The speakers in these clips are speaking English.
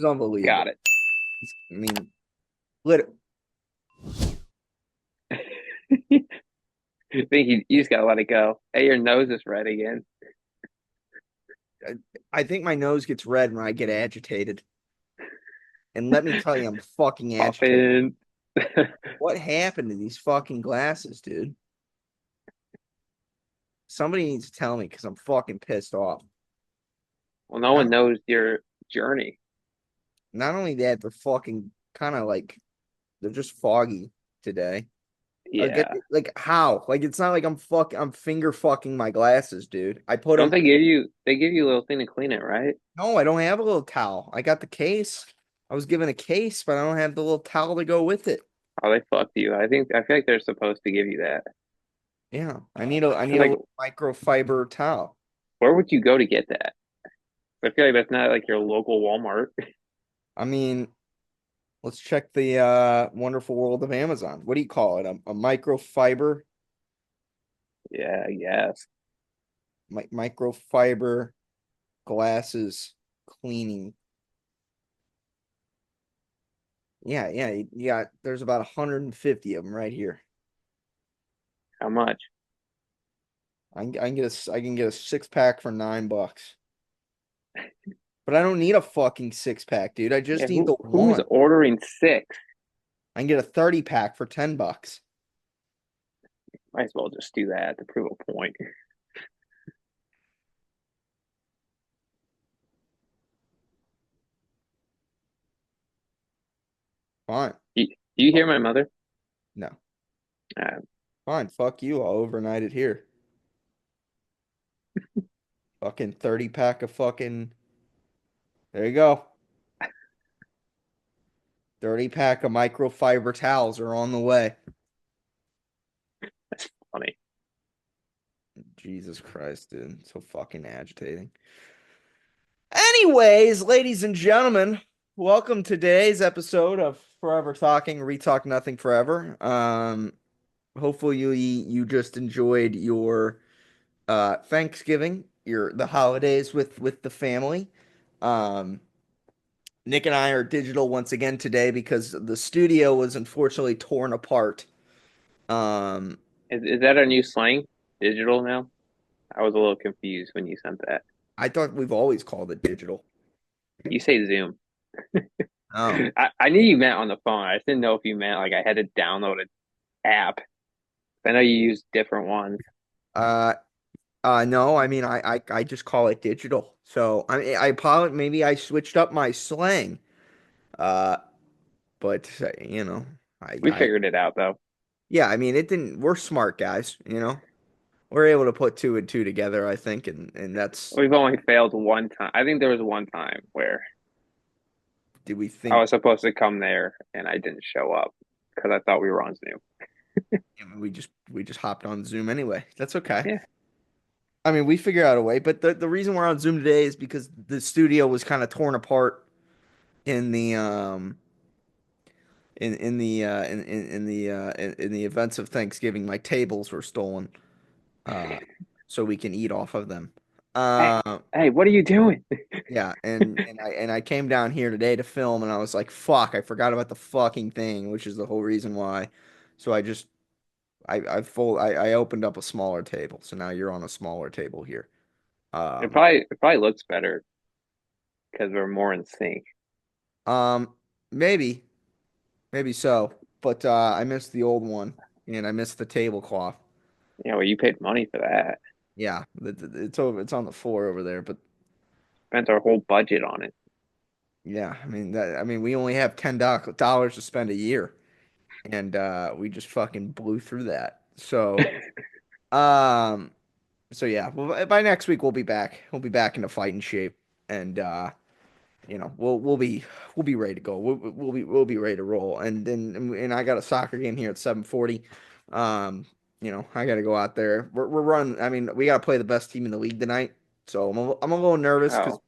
It's unbelievable. Got it. I mean, lit I think you just gotta let it go. Hey, your nose is red again. I think my nose gets red when I get agitated. And let me tell you, I'm fucking agitated. Popping. What happened to these fucking glasses, dude? Somebody needs to tell me because I'm fucking pissed off. Well, no one Not, knows your journey. not only that, they're fucking kind of like they're just foggy today. Yeah. Like how? Like it's not like I'm finger fucking my glasses, dude. I put Don't them. they give you a little thing to clean it, right? No, I don't have a little towel. I got the case. I was given a case, but I don't have the little towel to go with it. Oh, they fucked you. I feel like they're supposed to give you that. Yeah, I need 'Cause a like, little microfiber towel. where would you go to get that? I feel like that's not like your local Walmart. I mean, let's check the wonderful world of Amazon. What do you call it? A microfiber, Yeah, I guess. microfiber glasses cleaning. Yeah, yeah, yeah. There's about 150 of them right here. How much? I can get a six pack for $9. But I don't need a fucking six pack, dude. I Yeah, just need the who's one. ordering six? I can get a 30 pack for $10. Might as well just do that to prove a point. Fine. Do you hear Fuck. my mother? No. Uh, Fine. Fuck you. I'll overnight it here. Fucking 30 pack of fucking. There you go. 30 pack of microfiber towels are on the way. that's funny. Jesus Christ, dude. So fucking agitating. Anyways, ladies and gentlemen, welcome to today's episode of Forever Talking, Retalk Nothing Forever. Hopefully you just enjoyed your Thanksgiving, the holidays with the family. Um, Nick and I are digital once again today because the studio was unfortunately torn apart. Um, Is that a new slang? Digital now? I was a little confused when you sent that. I thought we've always called it digital. You say Zoom. Oh, I knew you meant on the phone. I just didn't know if you meant like I had to download an app. I know you use different ones. uh, no, I mean I just call it digital. So I apologize. Maybe I switched up my slang. Uh, but We I figured it out though. yeah, I mean it didn't. We're smart guys, you know. We're able to put two and two together, I think, and that's We've only failed one time. I think there was one time where did we I think was supposed to come there and I didn't show up because I thought we were on Zoom. we just hopped on Zoom anyway. That's okay. Yeah. I mean, we figure out a way, but the reason we're on Zoom today is because the studio was kind of torn apart in the in the events of Thanksgiving. My tables were stolen, uh, so we can eat off of them. Hey, Uh, hey, what are you doing? yeah, and I came down here today to film, and I was like, "Fuck, I forgot about the fucking thing," which is the whole reason why. So I opened up a smaller table, so now you're on a smaller table here. It Um, probably looks better because we're more in sync. um, maybe, maybe so, but I missed the old one, and I missed the tablecloth. Yeah, well, you paid money for that. Yeah, it's over. It's on the floor over there, but Spent our whole budget on it. yeah, I mean, we only have $10 to spend a year, and we just fucking blew through that. Um, so yeah, well, by next week we'll be back. We'll be back into fighting shape, and we'll be ready to go. We'll be ready to roll. And I got a soccer game here at 7:40. Um, I got to go out there. We're running. I mean, we got to play the best team in the league tonight. So I'm a little nervous Oh,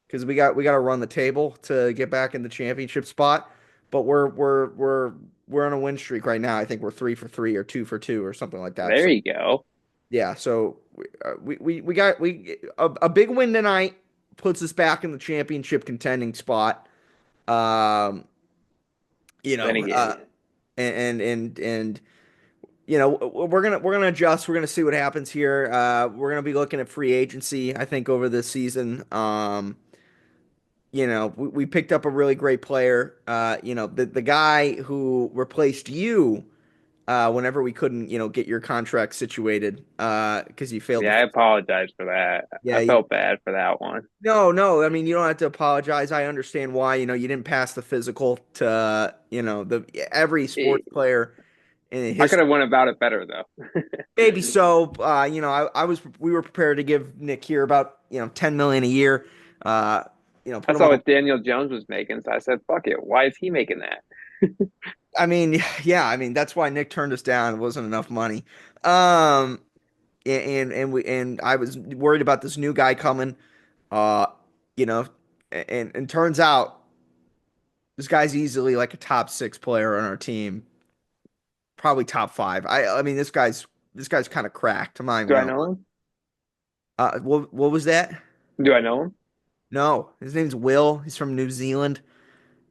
because we got to run the table to get back in the championship spot. But we're on a win streak right now. I think we're 3 for 3 or 2 for 2 or something like that. there So you go. yeah, so we got a big win tonight puts us back in the championship contending spot. Um, you Then know, again, and you know, we're gonna adjust. We're gonna see what happens here. We're gonna be looking at free agency, I think, over this season. You know, we picked up a really great player. You know, the guy who replaced you whenever we couldn't, you know, get your contract situated because you failed yeah, to. I apologize for that. Yeah, I felt bad for that one. no, no. I mean, you don't have to apologize. I understand why. You know, you didn't pass the physical to, you know, the every Eh, sports player in I could history. have went about it better though. Maybe so. You know, we were prepared to give Nick here about, you know, 10 million a year. Uh, you know, I put him saw on. what Daniel Jones was making, so I said, "Fuck it. Why is he making that?" I mean, yeah, I mean that's why Nick turned us down. It wasn't enough money. Um, and I was worried about this new guy coming. Uh, you know, and turns out this guy's easily like a top six player on our team, probably top five. I mean this guy's kind of cracked. I'm not even Do I gonna. know him? What was that? Do I know him? No, his name's Will. He's from New Zealand.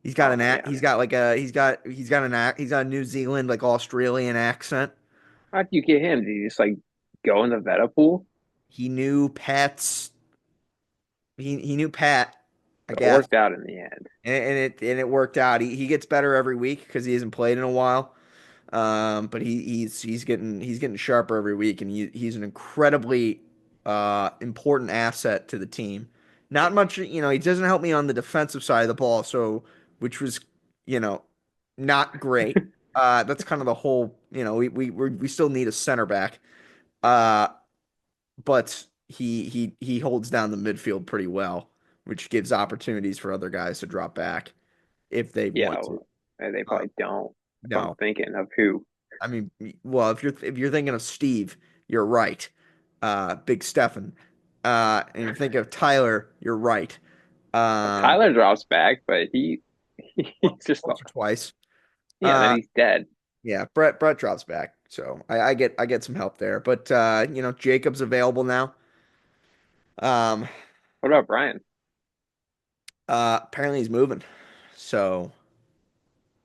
He's got Oh an act. man, He's got a New Zealand like Australian accent. how'd you get him? Did you just like go in the Veta pool? He knew Pat's. He knew Pat, I It guess, worked out in the end. and it worked out. He gets better every week because he hasn't played in a while. But he's getting sharper every week, and he's an incredibly important asset to the team. Not much, you know, he doesn't help me on the defensive side of the ball, so which was, you know, not great. That's kind of the whole, you know, we still need a center back. Uh, but he holds down the midfield pretty well, which gives opportunities for other guys to drop back if they Yeah, want to. well, they Uh, probably don't. If I'm no, thinking of who, I mean, well, if you're thinking of Steve, you're right. Big Stefan. And you're thinking of Tyler, you're right. Um, Tyler drops back, but he's just once or twice. yeah. Then Uh, he's dead. yeah, Brett drops back, so I get some help there. But you know, Jacob's available now. Um, What about Brian? apparently he's moving, so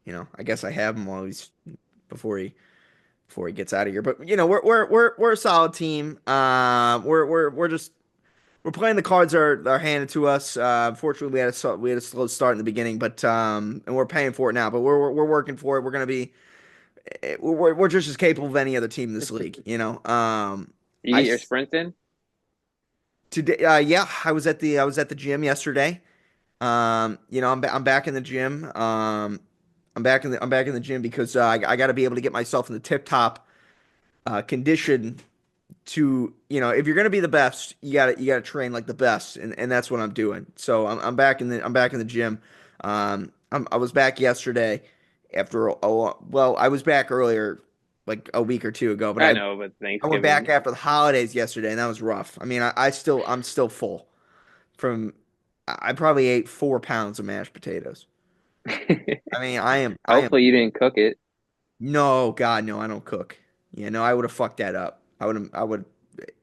you know, I guess I have him while he's before he before he gets out of here. But you know, we're a solid team. We're just we're playing the cards are handed to us. Unfortunately, we had a slow start in the beginning, but and we're paying for it now. But we're working for it. We're gonna be we're just as capable of any other team in this league. You know. You I get your sprints in? today yeah I was at the gym yesterday. You know I'm back in the gym. I'm back in the gym because I got to be able to get myself in the tip top condition to, you know, if you're gonna be the best, you gotta train like the best, and that's what I'm doing. So I'm back in the gym. I was back yesterday after well, I was back earlier, like a week or two ago, but I I know, but I went back Thanksgiving. after the holidays yesterday, and that was rough. I mean, I'm still full from I probably ate 4 pounds of mashed potatoes. I mean, I am Hopefully you didn't cook it. no, God, no, I don't cook. Yeah, no, I would have fucked that up. I would.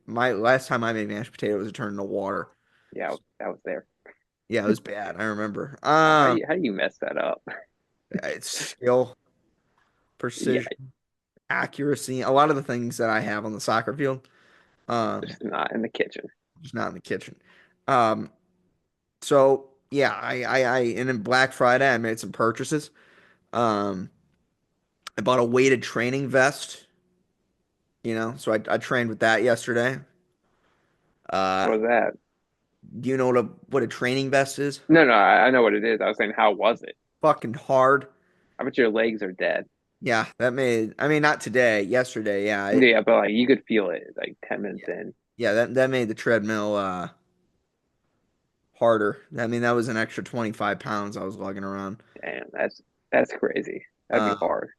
My last time I made mashed potatoes, it turned into water. Yeah, I was there. Yeah, it was bad. I remember. How do you mess that up? It's skill, Yeah, precision, accuracy. A lot of the things that I have on the soccer field, um, just not in the kitchen. just not in the kitchen. Um, so yeah, and then Black Friday, I made some purchases. Um, I bought a weighted training vest. You know, so I trained with that yesterday. Uh, What was that? do you know what a training vest is? No, no, I know what it is. I was saying, how was it? Fucking hard. I bet your legs are dead. Yeah, that made. I mean, not today. Yesterday, yeah, Yeah, but like you could feel it like 10 yeah, minutes in. yeah. That made the treadmill harder. I mean, that was an extra 25 pounds I was lugging around. Damn, that's crazy. That'd be Uh, hard.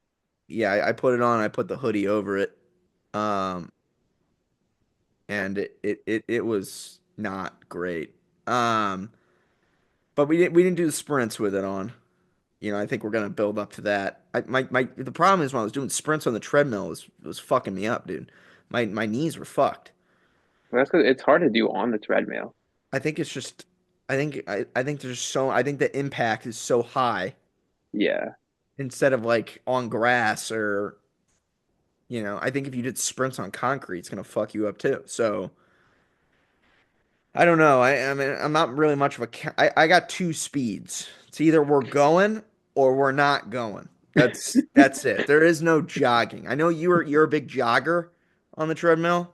yeah, I put it on. I put the hoodie over it. Um, and it was not great. Um, but we didn't do the sprints with it on. You know, I think we're gonna build up to that. The problem is when I was doing sprints on the treadmill it was fucking me up, dude. My knees were fucked. Well, that's because it's hard to do on the treadmill. I think it's just I think the impact is so high Yeah. instead of like on grass or I think if you did sprints on concrete, it's gonna fuck you up too. So I don't know. I mean I'm not really much of a I got two speeds. It's either we're going or we're not going. That's it. There is no jogging. I know you're a big jogger on the treadmill.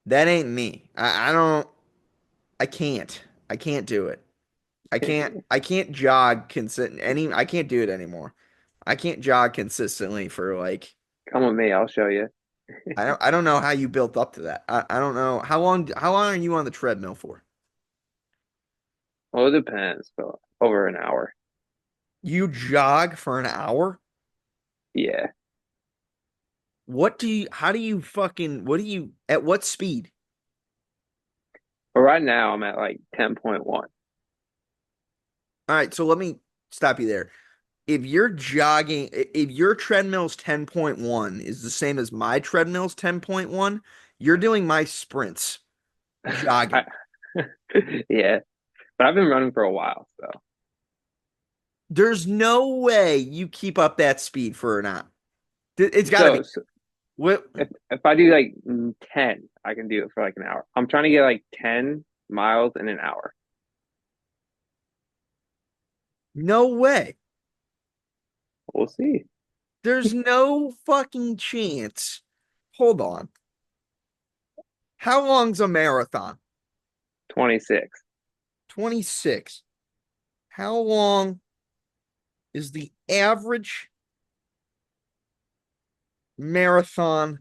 That ain't me. I don't I can't. I can't do it. I can't jog consistent any I can't do it anymore. I can't jog consistently for like Come with me, I'll show you. I don't know how you built up to that. I don't know how long are you on the treadmill for? Well, it depends, but over an hour. You jog for an hour? Yeah. How do you fucking what do you at what speed? But right now I'm at like 10.1. All right, so let me stop you there. If your treadmill's 10.1 is the same as my treadmill's 10.1, you're doing my sprints I, jogging. yeah. But I've been running for a while, so. There's no way you keep up that speed for an hour. It's got to be. So What? if I do like 10, I can do it for like an hour. I'm trying to get like 10 miles in an hour. No way. We'll see. There's no fucking chance. Hold on. How long's a marathon? 26. 26. How long is the average marathon?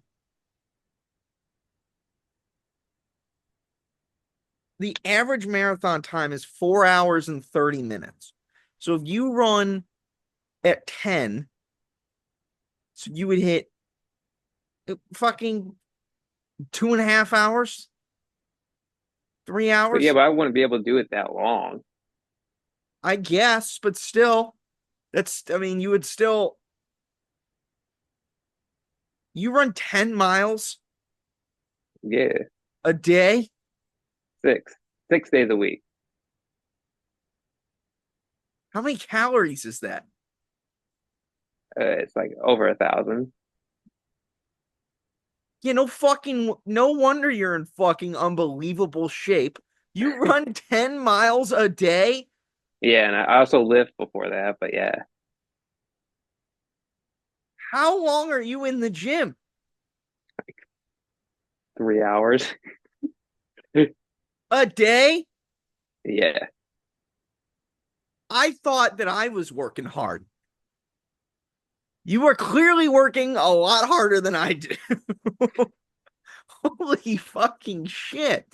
The average marathon time is 4 hours and 30 minutes. So if you run at 10, so you would hit fucking 2.5 hours, 3 hours, But I wouldn't be able to do it that long. I guess, but still, I mean, you run 10 miles Yeah. a day. Six. 6 days a week. How many calories is that? It's like over 1,000. No wonder you're in fucking unbelievable shape. You run 10 miles a day? Yeah, and I also lift before that, but yeah, How long are you in the gym? 3 hours. A day? Yeah, I thought that I was working hard. You are clearly working a lot harder than I do. Holy fucking shit.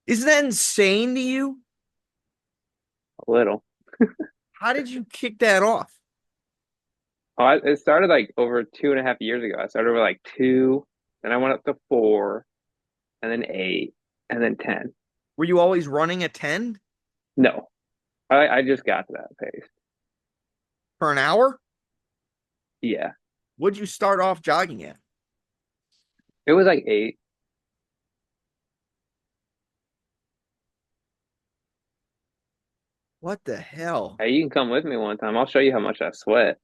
Isn't that insane to you? a little. How did you kick that off? It started like over 2.5 years ago. I started with like two, then I went up to four, and then eight, and then 10. Were you always running at 10 No, I just got to that pace. for an hour? Yeah, What'd you start off jogging at? it was like eight. What the hell? Hey, you can come with me one time. I'll show you how much I sweat.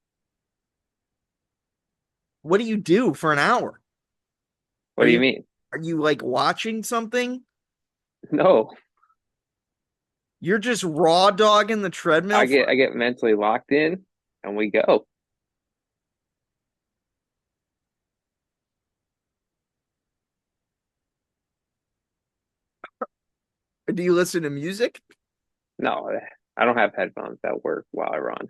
What do you do for an hour? What Are do you you mean? are you like watching something? No, You're just raw dogging the treadmill I for get mentally locked in, and we go. do you listen to music? No, I don't have headphones that work while I run.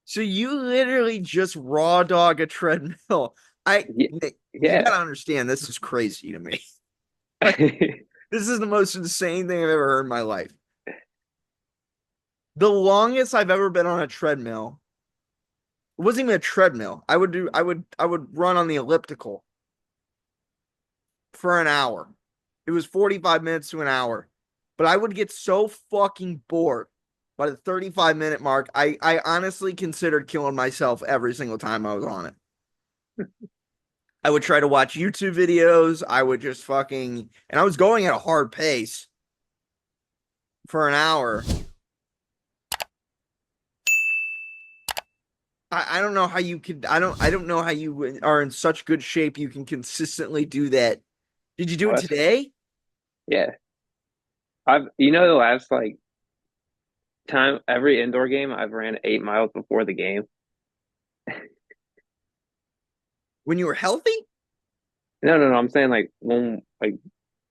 So you literally just raw dog a treadmill. Yeah, Nick, you yeah. gotta understand this is crazy to me. Like this is the most insane thing I've ever heard in my life. The longest I've ever been on a treadmill, it wasn't even a treadmill. I would run on the elliptical for an hour. It was 45 minutes to an hour. But I would get so fucking bored by the 35-minute mark. I honestly considered killing myself every single time I was on it. I would try to watch YouTube videos. I would just fucking, and I was going at a hard pace for an hour. I don't know how you could, I don't know how you are in such good shape you can consistently do that. Did you do Oh, it that's today? yeah. The last like time every indoor game I've ran 8 miles before the game. When you were healthy? No, no, no. I'm saying like when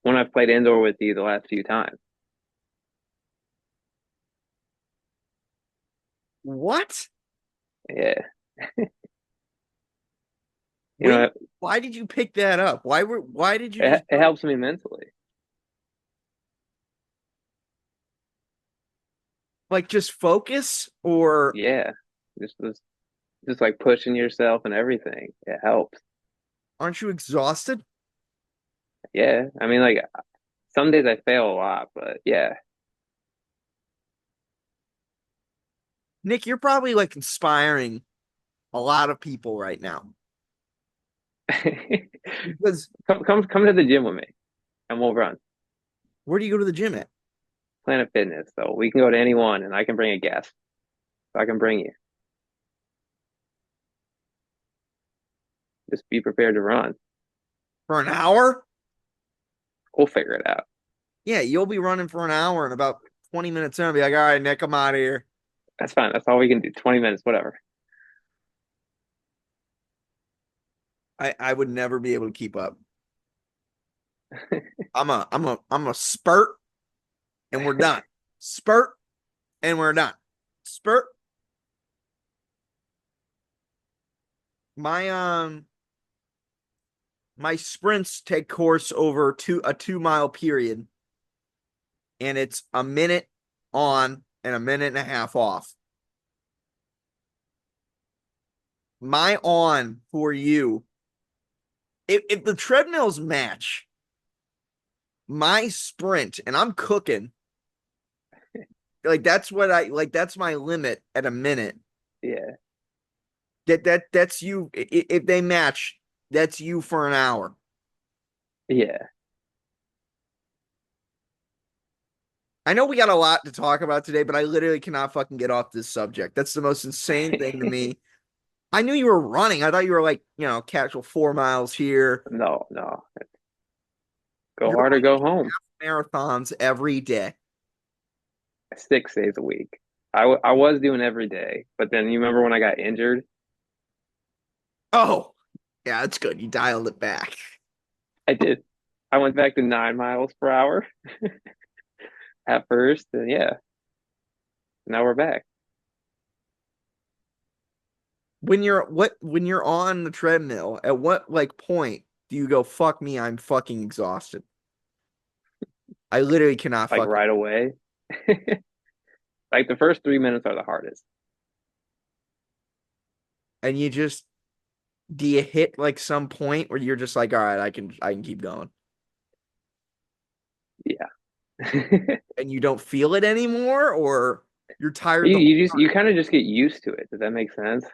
I've played indoor with you the last few times. What? Yeah. You When, know, why did you pick that up? Why did you just it helps me mentally. like just focus or Yeah. Just like pushing yourself and everything. It helps. aren't you exhausted? Yeah. I mean, like some days I fail a lot, but yeah. Nick, you're probably like inspiring a lot of people right now because Come to the gym with me and we'll run. where do you go to the gym at? Planet Fitness. So we can go to anyone and I can bring a guest. So I can bring you. Just be prepared to run. For an hour? We'll figure it out. Yeah, you'll be running for an hour and about 20 minutes in, I'll be like, all right, Nick, I'm out of here. That's fine. That's all we can do. 20 minutes, whatever. I would never be able to keep up. I'm a spurt and we're done. Spurt and we're done. Spurt. My my sprints take course over a 2 mile period, and it's a minute on and a minute and a half off. My on for you, if the treadmills match my sprint and I'm cooking, like that's what I like, that's my limit at a minute. Yeah. That's you. If they match, that's you for an hour. Yeah. I know we got a lot to talk about today, but I literally cannot fucking get off this subject. That's the most insane thing to me. I knew you were running. I thought you were like, casual 4 miles here. No, no. Go You're hard or running go home. marathons every day. 6 days a week. I was doing every day, but then you remember when I got injured? Oh, yeah, that's good. You dialed it back. I did. I went back to 9 miles per hour at first, and yeah, now we're back. When you're on the treadmill, at what like point do you go, fuck me, I'm fucking exhausted? I literally cannot Like fucking right away. Like the first 3 minutes are the hardest. and you just do you hit like some point where you're just like, all right, I can keep going. Yeah. And you don't feel it anymore, or you're tired You the whole you just time? you kind of just get used to it. Does that make sense?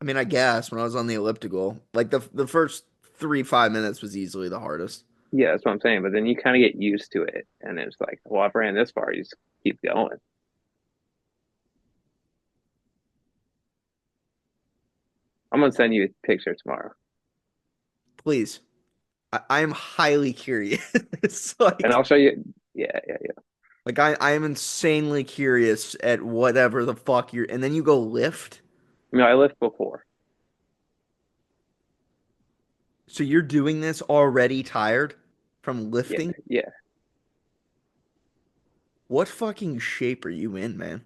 I mean, I guess when I was on the elliptical, like the first 3 5 minutes was easily the hardest. Yeah, that's what I'm saying. But then you kind of get used to it, and it's like, well, I've ran this far. You just keep going. I'm gonna send you a picture tomorrow, Please. I am highly curious. and I'll show you. Yeah, yeah, yeah. I am insanely curious at whatever the fuck you're, and then you go lift. I mean, I lift before. So you're doing this already tired from Yeah, lifting? yeah. What fucking shape are you in, man?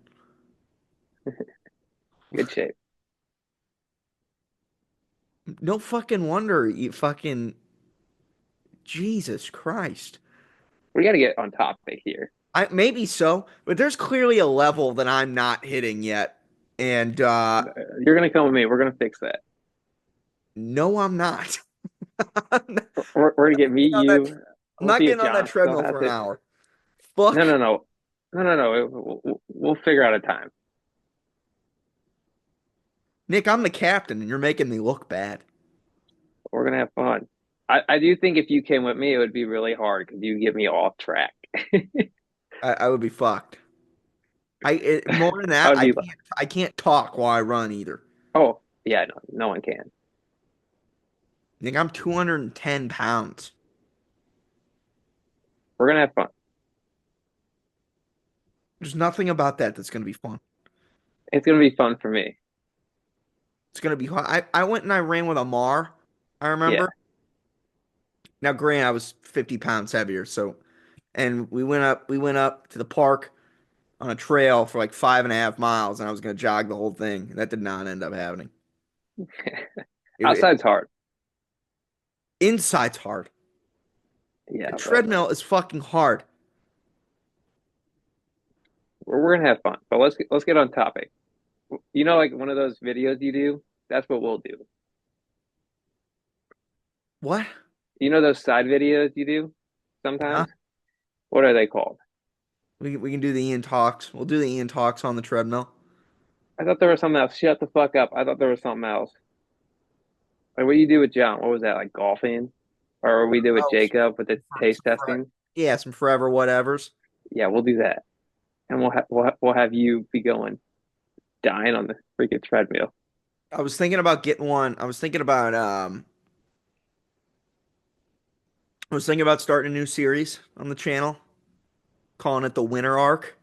Good shape. No fucking wonder you fucking Jesus Christ. We got to get on topic here. I maybe so, but there's clearly a level that I'm not hitting yet. And You're gonna come with me. We're gonna fix that. no, I'm not. I'm not We're gonna get me, getting on that, you. I'm We'll not see if getting on that John still treadmill has for an it. hour. No, Fuck. no, no, no, no, no. We'll figure out a time. Nick, I'm the captain and you're making me look bad. We're gonna have fun. I do think if you came with me, it would be really hard because you get me off track. I would be fucked. More than I that, would be like, I can't talk while I run either. oh yeah, no, no one can. I think I'm 210 pounds. We're gonna have fun. There's nothing about that that's gonna be fun. It's gonna be fun for me. It's gonna be fun. I went and I ran with Amar. I Yeah. remember. Now, granted, I was 50 pounds heavier, so and we went up to the park on a trail for like 5.5 miles, and I was gonna jog the whole thing. That did not end up happening. It Outside's hard. inside's hard. Yeah, The but treadmill is fucking hard. we're gonna have fun. But let's get on topic. You know, like one of those videos you do. That's what we'll do. What? You know those side videos you do Yeah. sometimes? What are they called? We can do the Ian talks. We'll do the Ian talks on the treadmill. I thought there was something else. Shut the fuck up. I thought there was something else. Like what you do with John? What was that? Like golfing? Or we did with Oh, Jacob with the taste some testing? yeah, some forever whatevers. Yeah, we'll do that. And we'll have you be going dying on the freaking treadmill. I was thinking about getting one. I was thinking about starting a new series on the channel, calling it the Winter Arc.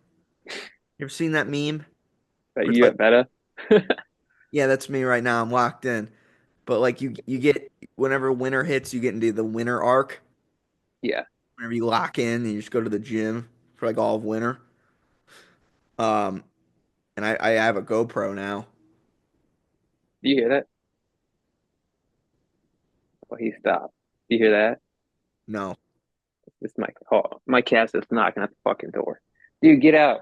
You ever seen that meme? But Where it's you like, at better? yeah, that's me right now. I'm locked in. But like you get whenever winter hits, you get into the Winter Arc. Yeah. Whenever you lock in and you just go to the gym for like all of winter. Um, and I have a GoPro now. Do you hear that? Oh, he stopped. Do you hear that? No. It's my cat's just knocking at the fucking door. Dude, get out.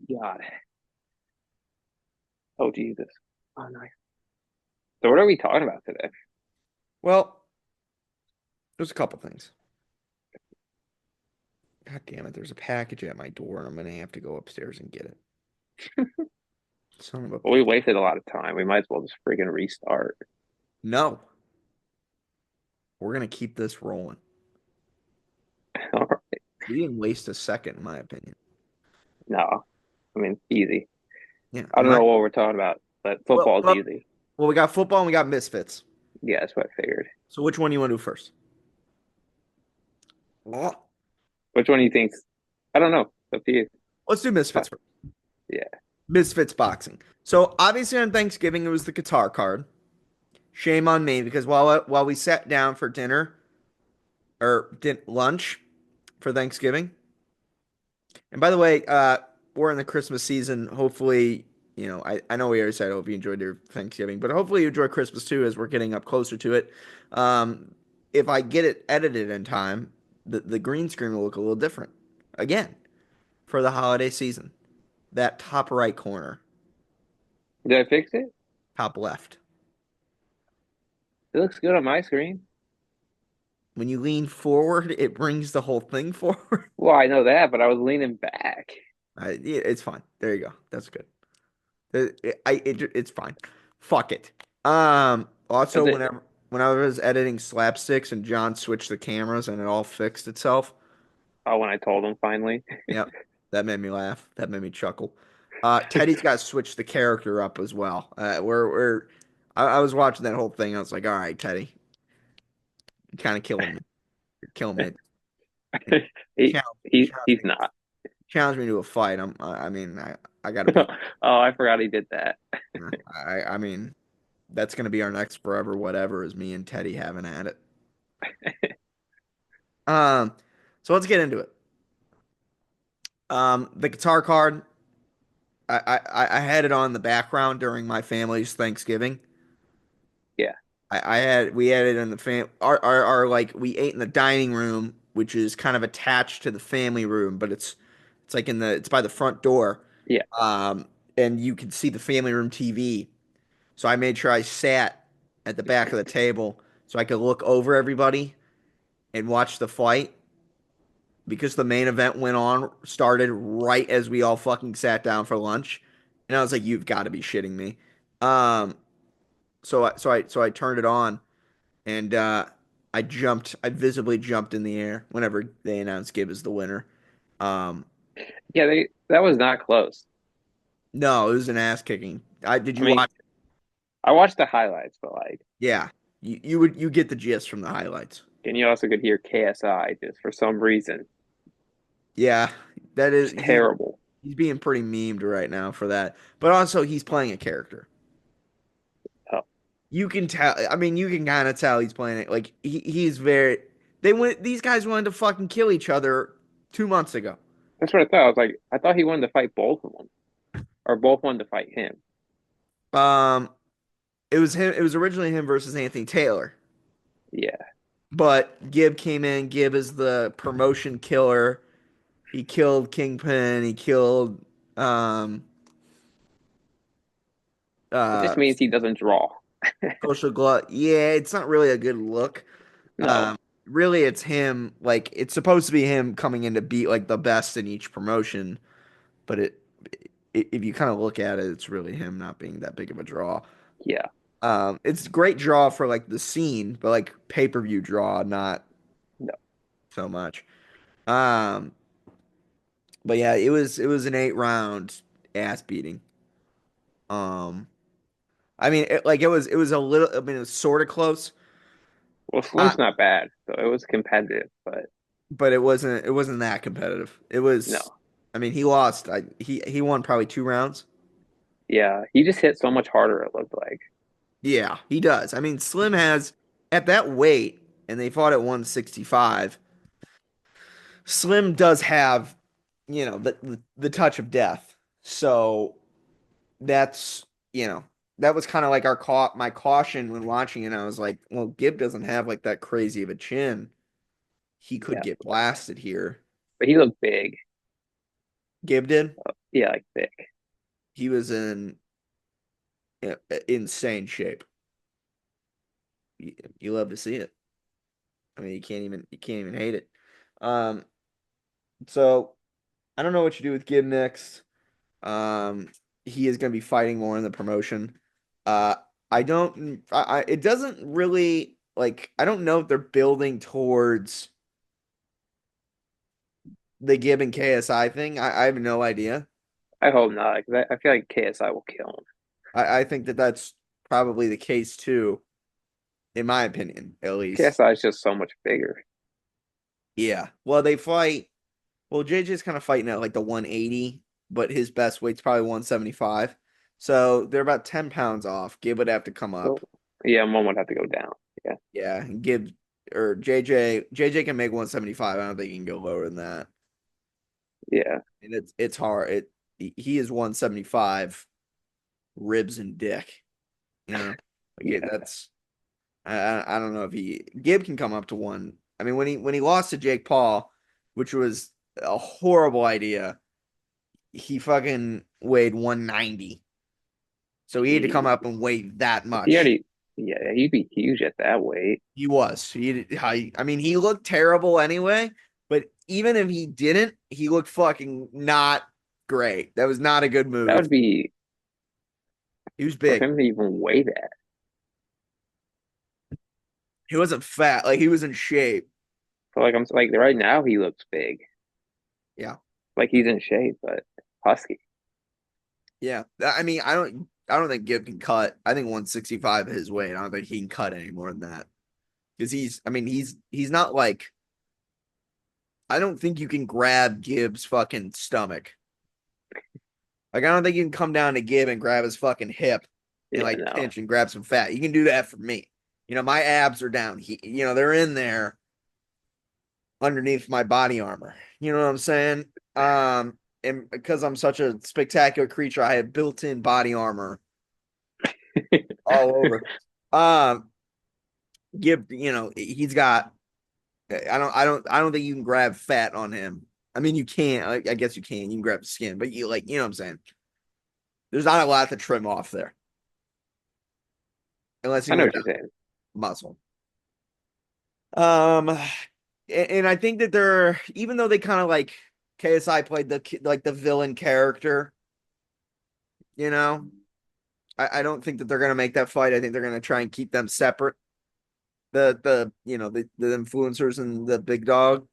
God. Oh Jesus. Oh nice. So what are we talking about today? Well, there's a couple things. God damn it, there's a package at my door and I'm gonna have to go upstairs and get it. Son of a Well, we wasted a lot of time. We might as well just freaking restart. no. We're gonna keep this rolling. We didn't waste a second, in my opinion. No, I mean easy. Yeah, I in don't my know what we're talking about, but well, football's well, easy. well, we got football and we got misfits. Yeah, that's what I figured. So which one do you want to do first? Well, Which one do you think's? I don't know. It's up to you. let's do Uh, misfits first. yeah, Misfits boxing. So obviously on Thanksgiving it was the guitar card. Shame on me because while we sat down for dinner or lunch for Thanksgiving. And by the way, we're in the Christmas season. Hopefully, I know we already said I hope you enjoyed your Thanksgiving, but hopefully you enjoy Christmas too as we're getting up closer to it. Um, if I get it edited in time, the green screen will look a little different. Again, for the holiday season. That top right corner, did I fix it? top left. It looks good on my screen. When you lean forward, it brings the whole thing forward. Well, I know that, but I was leaning back. Yeah, it's fine. There you go. That's good. It's fine. Fuck it. Also, Is it? when I was editing slapsticks and John switched the cameras and it all fixed itself. Oh, when I told him finally. Yep, that made me laugh. That made me chuckle. Teddy's got to switch the character up as well. I was watching that whole thing. I was like, all right, Teddy, you're kind of killing me. You're killing me. You he challenge, he's not. challenge me to a fight. I mean, I got to be. Oh, I forgot he did that. I mean, that's gonna be our next forever whatever is me and Teddy having at it. Um, so let's get into it. The guitar card, I had it on the background during my family's Thanksgiving. Yeah, We had it in the our like we ate in the dining room, which is kind of attached to the family room, but it's like it's by the front door. yeah. Um, and you can see the family room TV. So I made sure I sat at the back of the table so I could look over everybody and watch the fight because the main event started right as we all fucking sat down for lunch. And I was like, you've got to be shitting me. Um, so I turned it on and I visibly jumped in the air whenever they announced Gibb as the winner. Um, Yeah, they that was not close. no, it was an ass kicking. Did I you mean, watch? I watched the highlights, but like, Yeah, you get the gist from the highlights. and you also could hear KSI just for some reason. Yeah, that is It's terrible. he's being pretty memed right now for that. But also he's playing a character. Oh, You can tell. I mean, you can kind of tell he's playing it. Like he's very. They went. These guys wanted to fucking kill each other 2 months ago. that's what I thought. I was like, I thought he wanted to fight both of them, or both wanted to fight him. Um, it was him. It was originally him versus Anthony Taylor, Yeah, but Gibb came in. Gibb is the promotion killer. He killed Kingpin. He killed um it just uh means he doesn't draw. Social Glut. Yeah, it's not really a good look. No, Um, really, it's him. Like it's supposed to be him coming in to beat like the best in each promotion, but if you kind of look at it, it's really him not being that big of a draw. yeah, It's a great draw for like the scene, but like pay-per-view draw, not no. so much. Um, but yeah, it was an 8 round ass beating. Um, I mean, it was a little. I mean, it was sort of close, Well, uh, Slim's not bad, so it was competitive, but but it wasn't that competitive. It was. no. I mean, he lost. He won probably 2 rounds. Yeah, he just hit so much harder, it looked like. Yeah, he does. I mean, Slim has at that weight, and they fought at 165. Slim does have, the touch of death. So that's, that was kind of like my caution when watching it. I was like, well, Gibb doesn't have like that crazy of a chin. He could Yeah, get blasted here. but he looked big. Gibb did. Yeah, like thick. He was in insane shape. You love to see it. I mean, you can't even hate it. Um, so I don't know what you do with Gibb next. He is going to be fighting more in the promotion. Uh, I don't. it doesn't really like. I don't know if they're building towards the Gibb and KSI thing. I have no idea. I hope not, because I feel like KSI will kill him. I think that that's probably the case too, in my opinion, at least. KSI is just so much bigger. Yeah. Well, they fight. Well, JJ's kind of fighting at like the 180, but his best weight's probably 175. So they're about 10 pounds off. Gibb would have to come So up. yeah, one would have to go down. Yeah, Yeah, and Gibbs or JJ can make 175. I don't think he can go lower than that. yeah, And it's hard. He is 175 ribs and dick. yeah. That's I don't know if Gibb can come up to one. I mean when he lost to Jake Paul, which was a horrible idea, he fucking weighed 190. So he had to come He up and weigh that he much. already yeah, he'd be huge at that weight. He was. I mean, he looked terrible anyway, but even if he didn't, he looked fucking not great. That was not a good That move. would be He was for big. him to even weigh that. He wasn't fat. Like he was in shape. So like I'm like right now he looks big, Yeah. like he's in shape, but husky. Yeah. I mean, I don't think Gibb can cut. I think 165 is his weight. I don't think he can cut any more than that. Because I mean, he's not like I don't think you can grab Gibb's fucking stomach. Like I don't think you can come down to Gibb and grab his fucking hip and Yeah, like no, pinch and grab some fat. You can do that for me. My abs are down. They're in there underneath my body armor. You know what I'm saying? And because I'm such a spectacular creature, I have built-in body armor all over. Um, he's got. I don't think you can grab fat on him. I mean, you can. I guess you can. You can grab the skin, but you know what I'm saying. There's not a lot to trim off there, unless I you know went what down you're saying. muscle. Um, and I think that they're even though they kind of like KSI played the villain character, you know, I don't think that they're gonna make that fight. I think they're gonna try and keep them separate. The influencers and the big dog,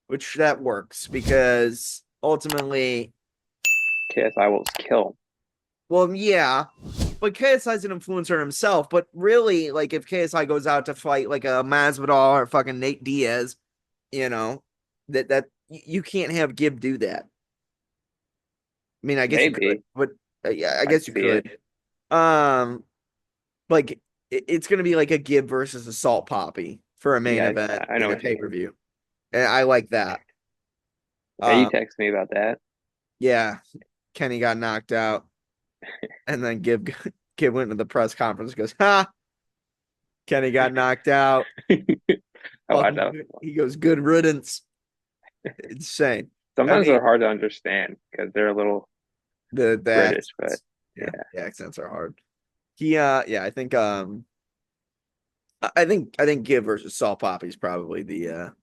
which that works because ultimately, KSI will just kill well, yeah, but KSI is an influencer himself. But really, like if KSI goes out to fight like a Masvidal or fucking Nate Diaz, you know, that you can't have Gib do that. I mean, I him. guess you could, Maybe but yeah, I I guess you see it. could. Um, like it's gonna be like a Gib versus a Salt Poppy for a main Yeah, event I know in a what you pay per mean. view, and I like that. Yeah, you Um, text me about that. yeah, Kenny got knocked out, and then Gib Gib went to the press conference, and goes, "Ha, Kenny got knocked out." I watched that. He goes, "Good riddance." Insane. I Sometimes mean, they're hard to understand because they're a little the British, but accents, yeah, yeah, the accents are hard. Yeah, I think Gib versus Salt Poppy is probably the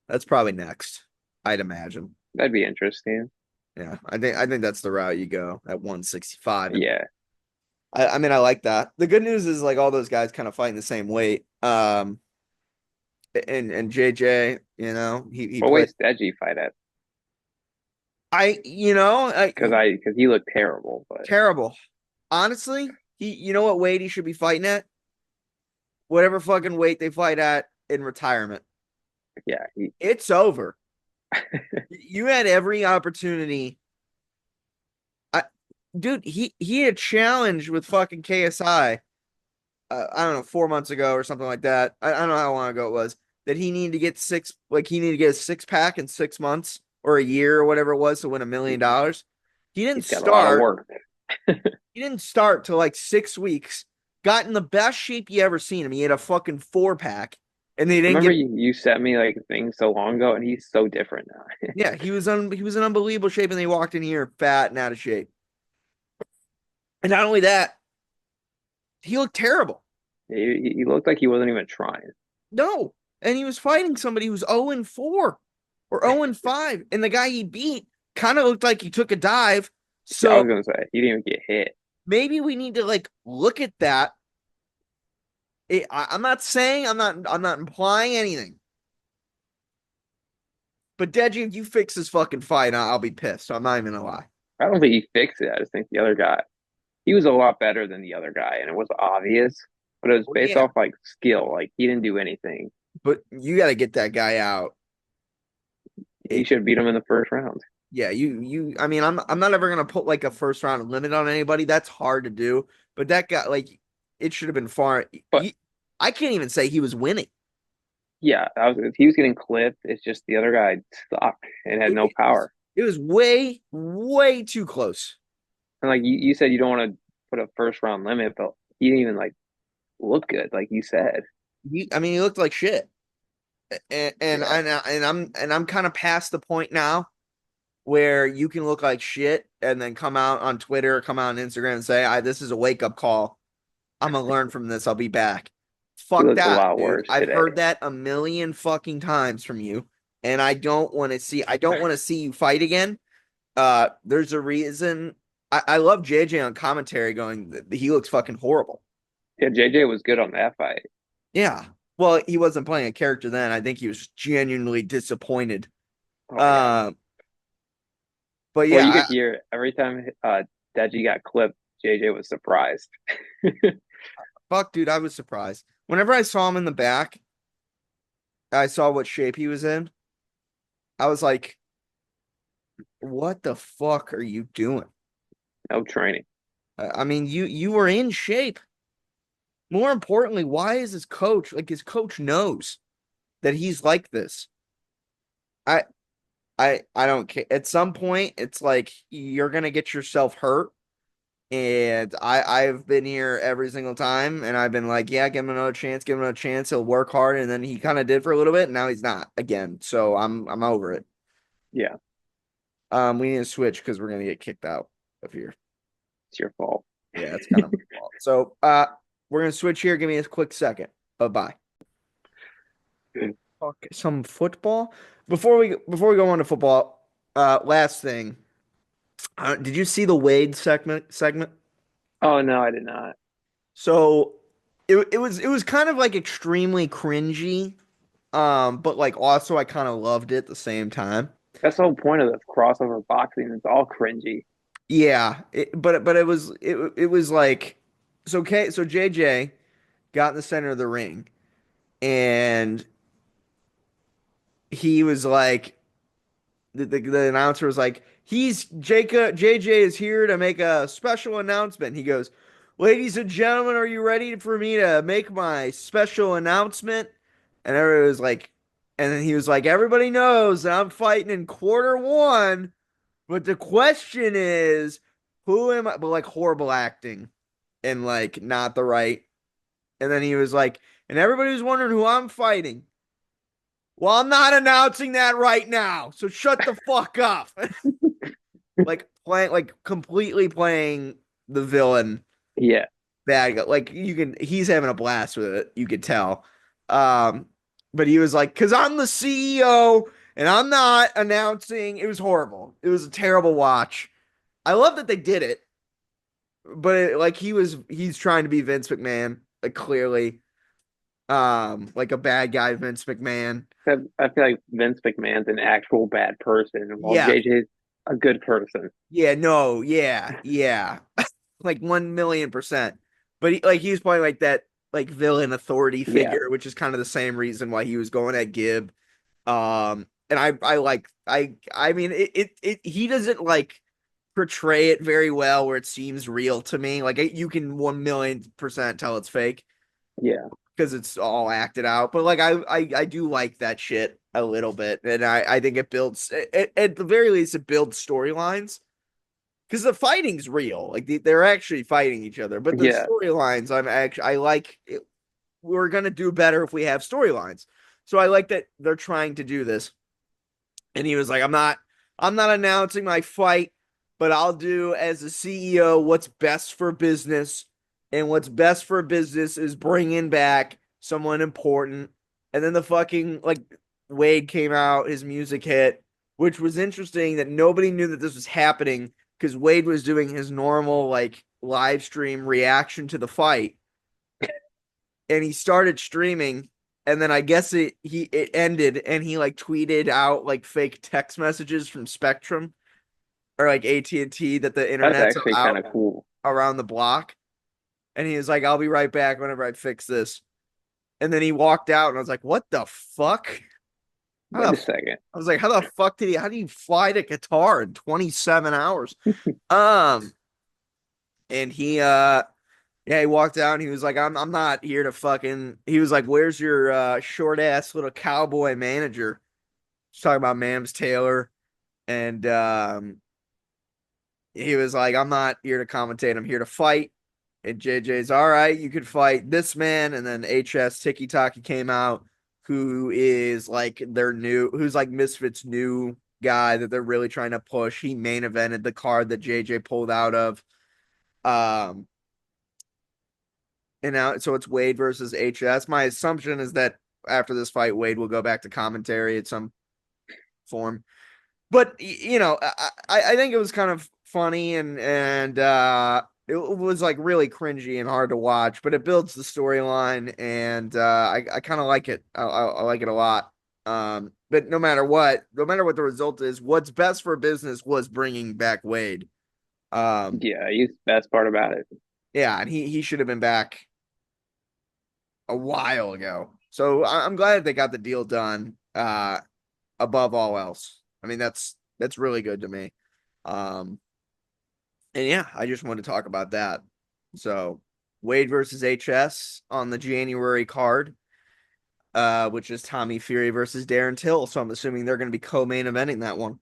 that's probably next, I'd imagine. that'd be interesting. Yeah, I think that's the route you go at 165. And Yeah, I mean I like that. The good news is like all those guys kind of fighting the same weight. And JJ, he what played ways did Deji fight at? I Because he looked terrible, but terrible. Honestly, you know what weight he should be fighting at? Whatever fucking weight they fight at in retirement. yeah, he It's over. You had every opportunity. I, dude, he had a challenge with fucking KSI. I don't know, 4 months ago or something like that. I don't know how long ago it was that he needed to get he needed to get a 6 pack in 6 months or a year or whatever it was to win $1 million. He didn't he's got a lot of start. work. He didn't start till like 6 weeks. Got in the best shape you ever seen him. He had a fucking 4 pack, and they I didn't remember give. you sent me like things so long ago, and he's so different now. Yeah, he was in unbelievable shape, and they walked in here fat and out of shape. And not only that, he looked terrible. He looked like he wasn't even trying. No, and he was fighting somebody who's 0-4 or 0-5, and the guy he beat kind of looked like he took a dive. Yeah, I So was gonna say he didn't even get hit. maybe we need to like look at that. I'm not saying I'm not implying anything. But Deji, if you fix this fucking fight, I'll be pissed. So I'm not even gonna lie. I don't think he fixed it. I just think the other guy, he was a lot better than the other guy, and it was obvious. But it was Well, based yeah, off like skill. Like he didn't do anything. but you got to get that guy out. He It, should have beat him in the first round. yeah, you. I mean, I'm not ever gonna put like a first round limit on anybody. That's hard to do. But that guy, like, it should have been far. But I can't even say he was winning. yeah, he was getting clipped. It's just the other guy sucked and had It, no it was power. it was way too close. And like you said, you don't want to put a first round limit, but he didn't even like look good, like you said. I mean, he looked like shit. Yeah, And I'm kind of past the point now where you can look like shit and then come out on Twitter, come out on Instagram and say, this is a wake up call. I'm gonna learn from this. I'll be back. he Fuck looked a that, lot dude. worse I've today. heard that a million fucking times from you, and I don't want to see you fight again. There's a reason. I love JJ on commentary going, he looks fucking horrible. Yeah, JJ was good on that fight. Yeah. Well, he wasn't playing a character then. I think he was genuinely disappointed. Oh yeah. Uh, but Well, yeah, you could hear every time Deji got clipped, JJ was surprised. fuck, dude, I was surprised. Whenever I saw him in the back, I saw what shape he was in. I was like, what the fuck are you doing? No training. I mean, you were in shape. More importantly, why is his coach knows that he's like this? I I don't care. At some point, it's like you're gonna get yourself hurt. And I've been here every single time, and I've been like, yeah, give him another chance, give him another chance. He'll work hard, and then he kind of did for a little bit, and now he's not again. So I'm over it. Yeah, We need to switch because we're gonna get kicked out of here. it's your fault. Yeah, that's kind of my fault. So we're gonna switch here. Give me a quick second. Bye bye. Talk some football before we go on to football. Last thing. Did you see the Wade segment? Oh no, I did not. So it was kind of like extremely cringy, but like also I kind of loved it at the same time. That's the whole point of this crossover boxing. It's all cringy. Yeah, but it was like so okay, so JJ got in the center of the ring and he was like the announcer was like, he's Jacob JJ is here to make a special announcement. He goes, ladies and gentlemen, are you ready for me to make my special announcement? And everybody was like, and then he was like, everybody knows that I'm fighting in quarter one, but the question is, who am I? But like horrible acting and like not the right. And then he was like, and everybody was wondering who I'm fighting. Well, I'm not announcing that right now. So shut the fuck up. Like playing, like completely playing the villain Yeah, bad guy. Like he's having a blast with it. You could tell. Um, but he was like, because I'm the CEO and I'm not announcing. It was horrible. It was a terrible watch. I love that they did it, but like he's trying to be Vince McMahon, like clearly, like a bad guy, Vince McMahon. I feel like Vince McMahon's an actual bad person, while Yeah, JJ's a good person. yeah, no, yeah, like 1,000,000%. But like he was playing like that like villain authority Yeah, figure, which is kind of the same reason why he was going at Gibb. And I like I mean it he doesn't like portray it very well where it seems real to me. Like you can 1,000,000% tell it's fake yeah, because it's all acted out. But like I do like that shit a little bit, and I think it builds at the very least it builds storylines because the fighting's real. Like they're actually fighting each other, but the yeah, storylines I like. We're gonna do better if we have storylines. So I like that they're trying to do this. And he was like, I'm not announcing my fight, but I'll do as a CEO what's best for business. And what's best for business is bringing back someone important. And then the fucking like Wade came out, his music hit, which was interesting that nobody knew that this was happening because Wade was doing his normal like live stream reaction to the fight and he started streaming and then I guess it ended and he like tweeted out like fake text messages from Spectrum or like AT&T that the that's internet's actually kind out of cool. around the block and he was like I'll be right back whenever I fix this. And then he walked out and I was like what the fuck? How Wait a the second. I was like how the fuck did he how do you fly to Qatar in 27 hours? Um and he yeah, he walked out and he was like, I'm not here to fucking he was like, where's your short ass little cowboy manager? He's talking about Mams Taylor. And he was like, I'm not here to commentate, I'm here to fight. And JJ's all right, you could fight this man. And then HS Tiki Taki came out, who is like who's like Misfits new guy that they're really trying to push. He main evented the card that JJ pulled out of. Um And now, so it's Wade versus HS. My assumption is that after this fight, Wade will go back to commentary at some form. But I think it was kind of funny and it was like really cringy and hard to watch. But it builds the storyline, and I kind of like it. I like it a lot. But no matter what the result is, what's best for business was bringing back Wade. Um, Yeah, he's the best part about it. yeah, and he should have been back a while ago. So I'm glad that they got the deal done. Above all else, I mean that's really good to me. Um, and yeah, I just wanted to talk about that. So Wade versus HS on the January card, which is Tommy Fury versus Darren Till. So I'm assuming they're going to be co-main eventing that one.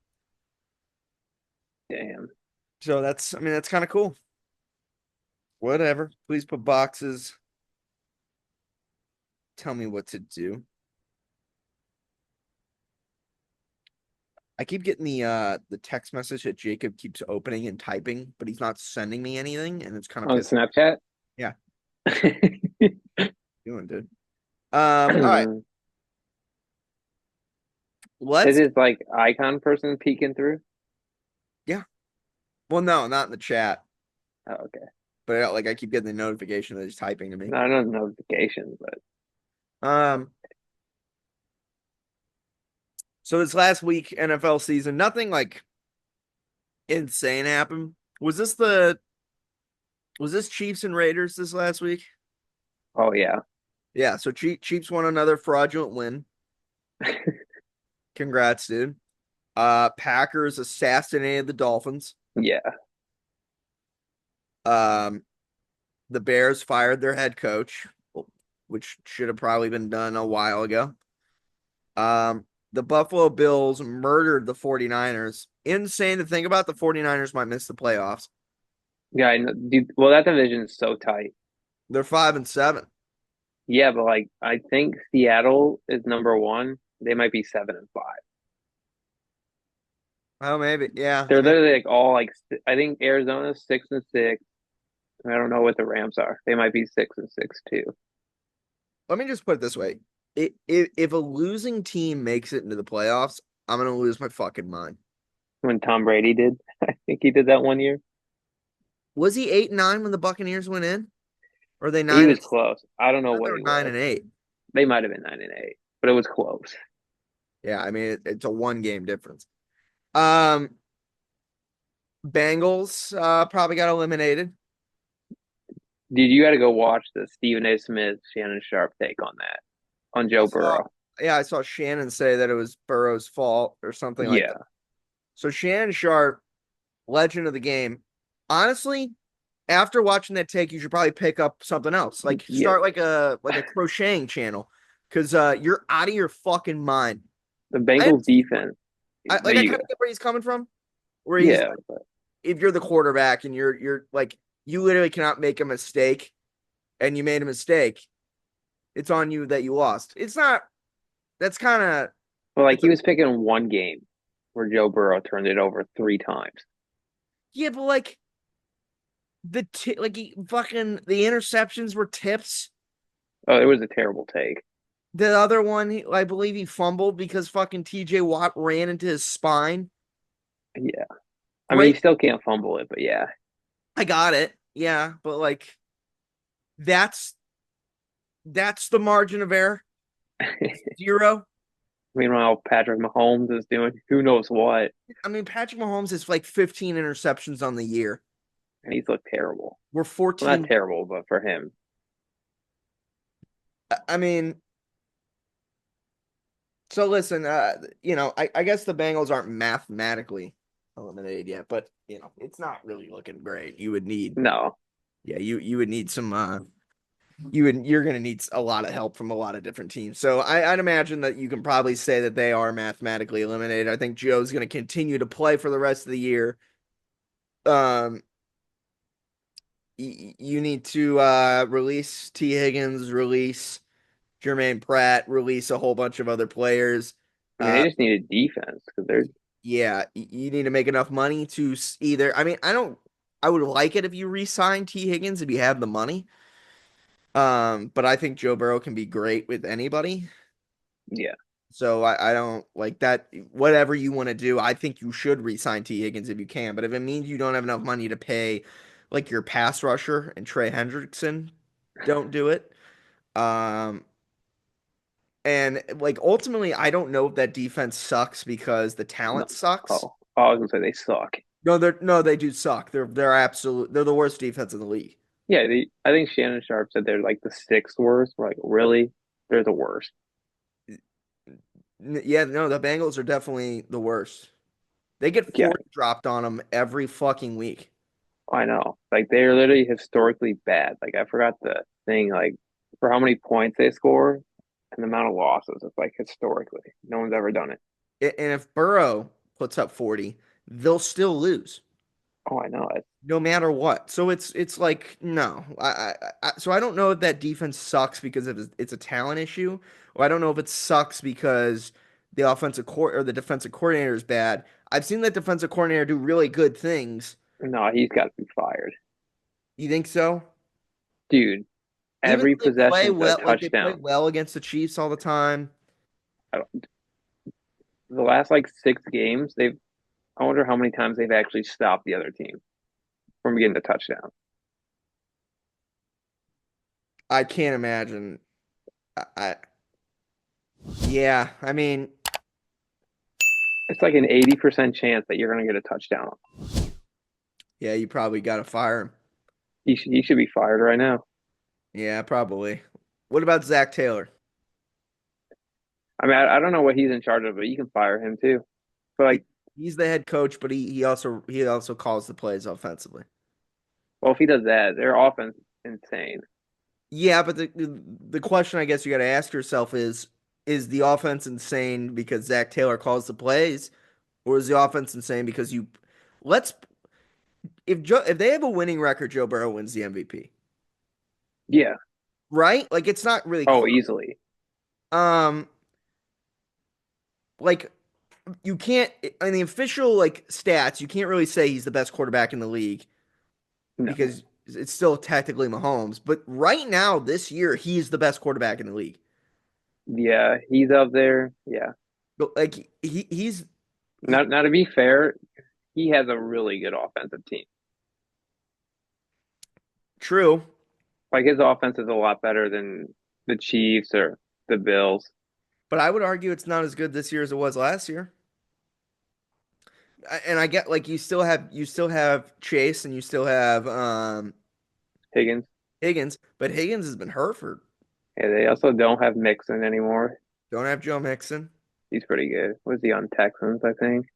Damn. So I mean, that's kind of cool. Whatever. Please put boxes. Tell me what to do. I keep getting the text message that Jacob keeps opening and typing, but he's not sending me anything, and it's kind of On pissing. Snapchat? Yeah, doing dude. All right. Is Let's his like icon person peeking through? yeah. Well, no, not in the chat. Oh, okay. but like I keep getting the notification that he's typing to me. Not on notifications, but Um, so this last week NFL season, nothing like insane happened. Was this Chiefs and Raiders this last week? oh yeah, Yeah, so Chiefs won another fraudulent win. Congrats, dude. Packers assassinated the Dolphins. yeah, Um, the Bears fired their head coach, which should have probably been done a while ago. The Buffalo Bills murdered the 49ers. Insane to think about. The 49ers might miss the playoffs. yeah. I know, dude, well, that division is so tight. They're 5-7. Yeah, but like I think Seattle is number one. They might be 7-5. Oh, maybe. Yeah, They're maybe. literally like all like I think Arizona's 6-6. I don't know what the Rams are. They might be 6-6 too. Let me just put it this way. If a losing team makes it into the playoffs, I'm gonna lose my fucking mind. When Tom Brady did, I think he did that one year. Was he 8-9 when the Buccaneers went in? Or are they He nine and was close. I don't know I thought they what were he nine was. and eight. They might have been 9-8, but it was close. Yeah, I mean it's a one game difference. Um, Bengals probably got eliminated. Dude, you got to go watch the Stephen A. Smith, Shannon Sharp take on that on I Joe saw Burrow. yeah, I saw Shannon say that it was Burrow's fault or something like that. Yeah, So Shannon Sharp, legend of the game. Honestly, after watching that take, you should probably pick up something else. Like yeah. start like a crocheting channel. Cause you're out of your fucking mind. The I, Bengals defense. like There I you kind of go. get where he's coming from. Where he's Yeah, like, if you're the quarterback and you're like you literally cannot make a mistake and you made a mistake, it's on you that you lost. It's not that's kind of but like it's he a was picking one game where Joe Burrow turned it over 3 times. yeah, but like like fucking the interceptions were tips. Oh, it was a terrible take. The other one, I believe he fumbled because fucking TJ Watt ran into his spine. Yeah, I mean he Great. still can't fumble it, but yeah. I got it. Yeah, but like that's that's the margin of error. Zero. Meanwhile, Patrick Mahomes is doing who knows what, I mean, Patrick Mahomes has like 15 interceptions on the year. and he's looked terrible. We're Well, not 14. terrible, but for him, I mean, so listen, I guess the Bengals aren't mathematically eliminated yet, but it's not really looking great. You would need, no, yeah, you would need some you're gonna need a lot of help from a lot of different teams. So I'd imagine that you can probably say that they are mathematically eliminated. I think Joe's gonna continue to play for the rest of the year. Um, you need to release T. Higgins, release Jermaine Pratt, release a whole bunch of other players. I mean they Uh, just needed defense because they're yeah, you need to make enough money to either. I mean, I would like it if you re-sign T. Higgins if you have the money. But I think Joe Burrow can be great with anybody. yeah, So I don't like that. Whatever you want to do, I think you should re-sign T. Higgins if you can. But if it means you don't have enough money to pay like your pass rusher and Trey Hendrickson, don't do it. Um, and like ultimately, I don't know if that defense sucks because the no. talent sucks. I was gonna say they suck. No, they do suck. They're the worst defense in the league. Yeah, I think Shannon Sharp said they're like the sixth worst. We're like, really? They're the worst. Yeah, no, the Bengals are definitely the worst. They get Yeah, 40 dropped on them every fucking week. I know. Like they're literally historically bad. Like I forgot the thing, like for how many points they score and the amount of losses. It's like historically. No one's ever done it. And if Burrow puts up 40, they'll still lose Oh, I know it. no matter what. So it's like no. So I don't know if that defense sucks because it's a talent issue, or I don't know if it sucks because the offensive court or the defensive coordinator is bad. I've seen that defensive coordinator do really good things. No, he's got to be fired. You think so? Dude, Even every though they play possession's a well, like they play touchdown. well against the Chiefs all the time. I don't- The last like 6 games, I wonder how many times they've actually stopped the other team from getting the touchdown. I can't imagine. I yeah, I mean, It's like an 80% chance that you're going to get a touchdown. yeah, you probably got to fire him. He should be fired right now. Yeah, probably. What about Zach Taylor? I mean, I don't know what he's in charge of, but you can fire him too. But He like, he's the head coach, but he also calls the plays offensively. well, if he does that, their offense is insane. Yeah, but the question I guess you got to ask yourself is the offense insane because Zach Taylor calls the plays, or is the offense insane because you let's if they have a winning record, Joe Burrow wins the MVP, Yeah. right? Like it's not really Oh, close. easily. Um, like you can't in the official like stats, you can't really say he's the best quarterback in the league No. because it's still technically Mahomes. But right now, this year, he's the best quarterback in the league. Yeah, he's up there. Yeah. But like he's he, Not to be fair, he has a really good offensive team. true, Like his offense is a lot better than the Chiefs or the Bills. but I would argue it's not as good this year as it was last year. And I get like you still have Chase and you still have Higgins. Higgins, but Higgins has been hurt for Yeah, they also don't have Mixon anymore. don't have Joe Mixon. He's pretty good. Was he on Texans, I think?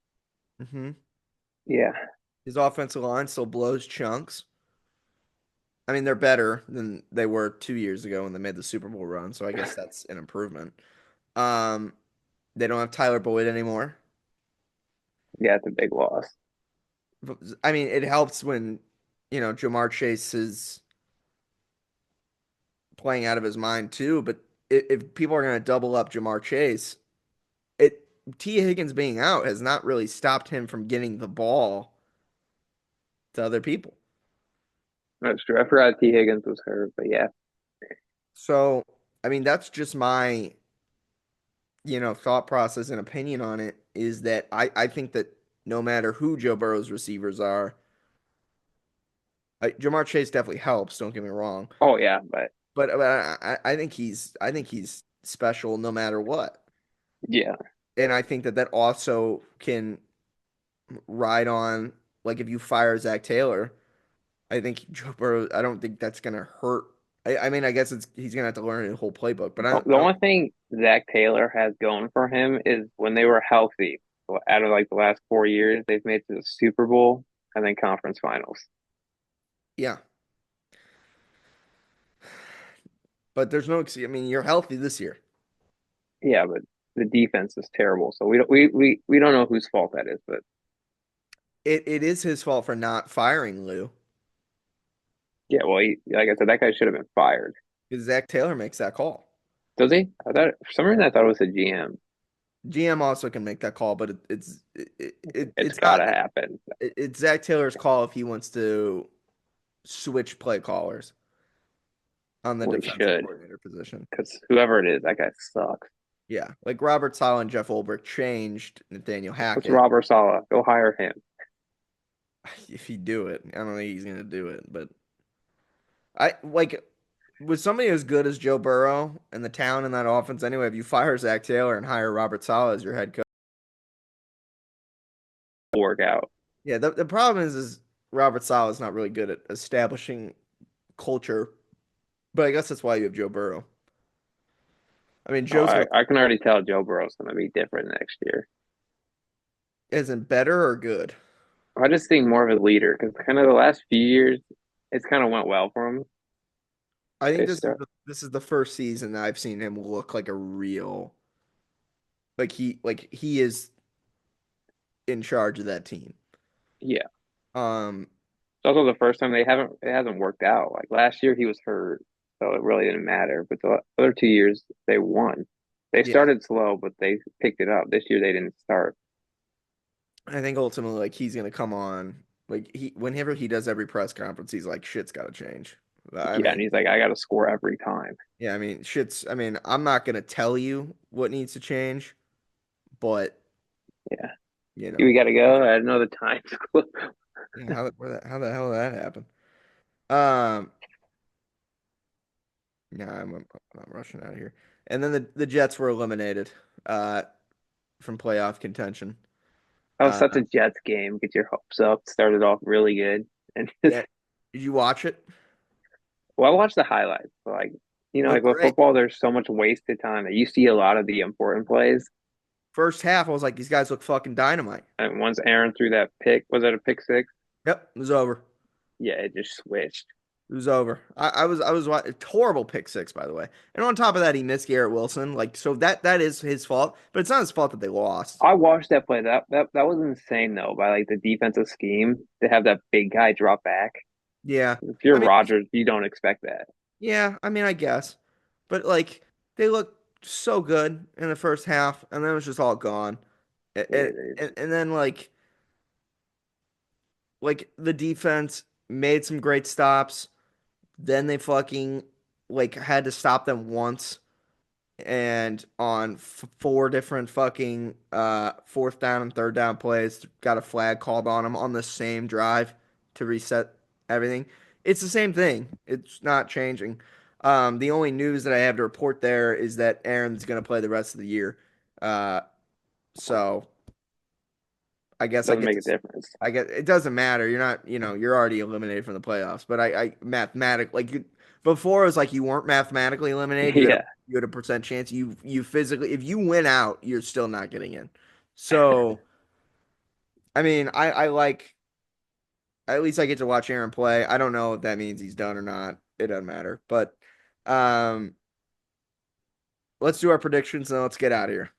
Hmm. Yeah. His offensive line still blows chunks. I mean, they're better than they were 2 years ago when they made the Super Bowl run, so I guess that's an improvement. Um, they don't have Tyler Boyd anymore. Yeah, it's a big loss. I mean, it helps when Jamar Chase is playing out of his mind too. But if people are going to double up Jamar Chase, it T Higgins being out has not really stopped him from getting the ball to other people. That's true. I forgot T. Higgins was hurt, but yeah. So, I mean, that's just my thought process and opinion on it is that I think that no matter who Joe Burrow's receivers are, Jamar Chase definitely helps. Don't get me wrong, Oh yeah, but but I think he's special no matter what, yeah. and I think that that also can ride on like if you fire Zach Taylor, I think Joe Burrow. I don't think that's gonna hurt. I mean, I guess he's gonna have to learn the whole playbook, but The only thing Zach Taylor has going for him is when they were healthy. Out of like the last 4 years, they've made it to the Super Bowl and then conference finals. yeah, but there's no. I mean, you're healthy this year. Yeah, but the defense is terrible. So we don't know whose fault that is, but It is his fault for not firing Lou yeah, well, like I said, that guy should have been fired. because Zach Taylor makes that call. Does he? I thought for some reason I thought it was the GM. GM also can make that call, but It's it's not gotta happen. it's Zach Taylor's call if he wants to switch play callers on the Well, he defensive should, coordinator position. because whoever it is, that guy sucks. Yeah, like Robert Saleh and Jeff Ulbrich changed Nathaniel What's Hackett. Robert Saleh? Go hire him. If he do it, I don't think he's gonna do it, but I like with somebody as good as Joe Burrow and the talent in that offense anyway. If you fire Zach Taylor and hire Robert Saleh as your head coach, Work out. yeah, the problem is Robert Saleh is not really good at establishing culture, but I guess that's why you have Joe Burrow. I mean, Oh, Joe's I, gonna I can already tell Joe Burrow's gonna be different next year. isn't better or good. I just think more of a leader because kind of the last few years, it's kind of went well for him. I think They this is start, the first season that I've seen him look like a real like he is in charge of that team. yeah. Um, It's also the first time it hasn't worked out. Like last year, he was hurt, so it really didn't matter. But the other 2 years, they won. They yeah, started slow, but they picked it up. This year, they didn't start. I think ultimately like he's gonna come on like whenever he does every press conference, he's like shit's got to change. I Yeah, and mean, he's like, I got to score every time. yeah, I mean shit's. I mean, I'm not gonna tell you what needs to change, but Yeah, you know, we got to go. I know the time's close. yeah, how the hell did that happen? Um, how the hell did that happen? Yeah, I'm rushing out of here. And then the Jets were eliminated uh, from playoff contention. That was Uh, such a Jets game. Get your hopes up. Started off really good, and just yeah, did you watch it? well, I watched the highlights. But like like Looked with great. football, there's so much wasted time that you see a lot of the important plays. First half, I was like, these guys look fucking dynamite. And once Aaron threw that pick, was it a pick six? Yep, it was over. Yeah, it just switched. It was over. Horrible pick six, by the way. And on top of that, he missed Garrett Wilson. Like, so that is his fault, but it's not his fault that they lost. I watched that play. That was insane though, by like the defensive scheme to have that big guy drop back. Yeah. If you're I mean, Rodgers, you don't expect that. yeah, I mean, I guess. But like they looked so good in the first half, and then it was just all gone. Yeah, And then like the defense made some great stops. Then they fucking like had to stop them once and on four different fucking fourth down and third down plays, got a flag called on them on the same drive to reset everything. It's the same thing. It's not changing. The only news that I have to report there is that Aaron's going to play the rest of the year. Uh, so I guess I doesn't get make to. a difference. I guess it doesn't matter. You're not, you're already eliminated from the playoffs. But I mathematically, like before, it was like you weren't mathematically eliminated. Yeah. You had a percent chance. You physically, if you win out, you're still not getting in. So I mean, I like at least I get to watch Aaron play. I don't know if that means he's done or not. It doesn't matter. But um, let's do our predictions and let's get out of here.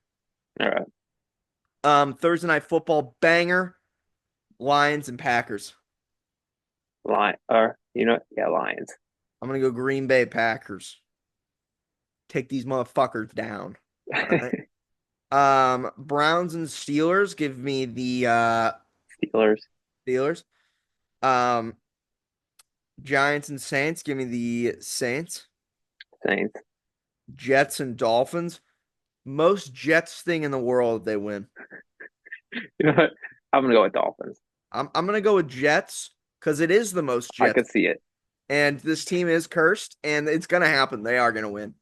All right. Thursday night football banger, Lions and Packers. Yeah, Lions. I'm gonna go Green Bay Packers. Take these motherfuckers down. All right. Browns and Steelers. Give me the Steelers, Steelers. Um, Giants and Saints. Give me the Saints. Saints. Jets and Dolphins. Most Jets thing in the world if they win. You know what? I'm gonna go with Dolphins. I'm gonna go with Jets because it is the most I Jets, could see it. and this team is cursed, and it's gonna happen. They are gonna win.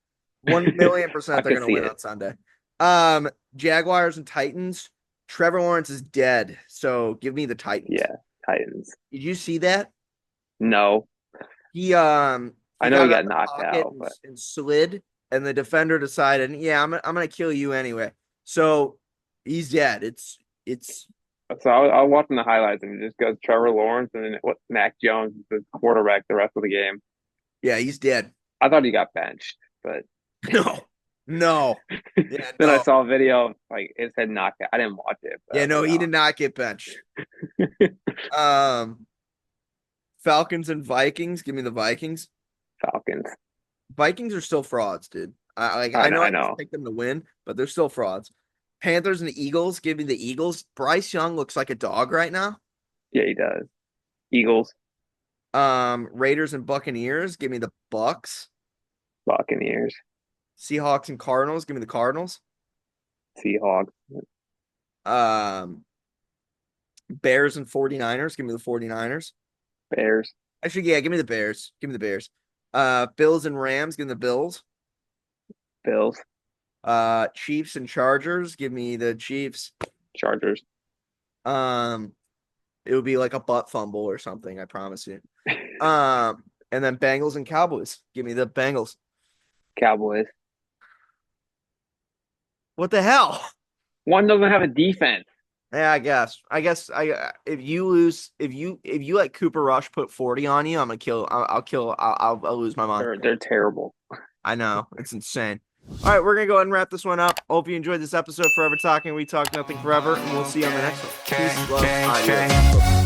1,000,000% I they're could gonna see win it. on Sunday. Jaguars and Titans. Trevor Lawrence is dead, so give me the Titans. Yeah, Titans. Did you see that? No, He I know got he out got of the knocked pocket out, but and slid, and the defender decided, yeah, I'm gonna kill you anyway. So he's dead. It's so I was watching the highlights and it just goes Trevor Lawrence and then what Mac Jones is the quarterback the rest of the game. yeah, he's dead. I thought he got benched, but No, no, yeah, then I no, saw a video like it said knocked out. I didn't watch it, but I yeah, was no. He did like, not get benched. oh, Falcons and Vikings. Give me the Vikings. Falcons. Vikings are still frauds, dude. I know I I just know. picked them to win, but they're still frauds. Panthers and the Eagles. Give me the Eagles. Bryce Young looks like a dog right now. Yeah, he does. Eagles, Raiders and Buccaneers. Give me the Bucks. Buccaneers, Seahawks and Cardinals. Give me the Cardinals. Seahawks, Um, Bears and 49ers. Give me the 49ers. Bears, Actually, yeah, give me the Bears. Give me the Bears. Bills and Rams. Give me the Bills. Bills, Chiefs and Chargers. Give me the Chiefs. Chargers. Um, it would be like a butt fumble or something, I promise you. And then Bengals and Cowboys. Give me the Bengals. Cowboys. What the hell? One doesn't have a defense. Yeah, I guess if you lose if you let Cooper Rush put 40 on you, I'm gonna kill. I'll lose my mind. They're terrible. I know it's insane. All right, we're gonna go ahead and wrap this one up. Hope you enjoyed this episode. Forever Talking, we talk nothing forever, and we'll see you on the next one. Peace, love, adios.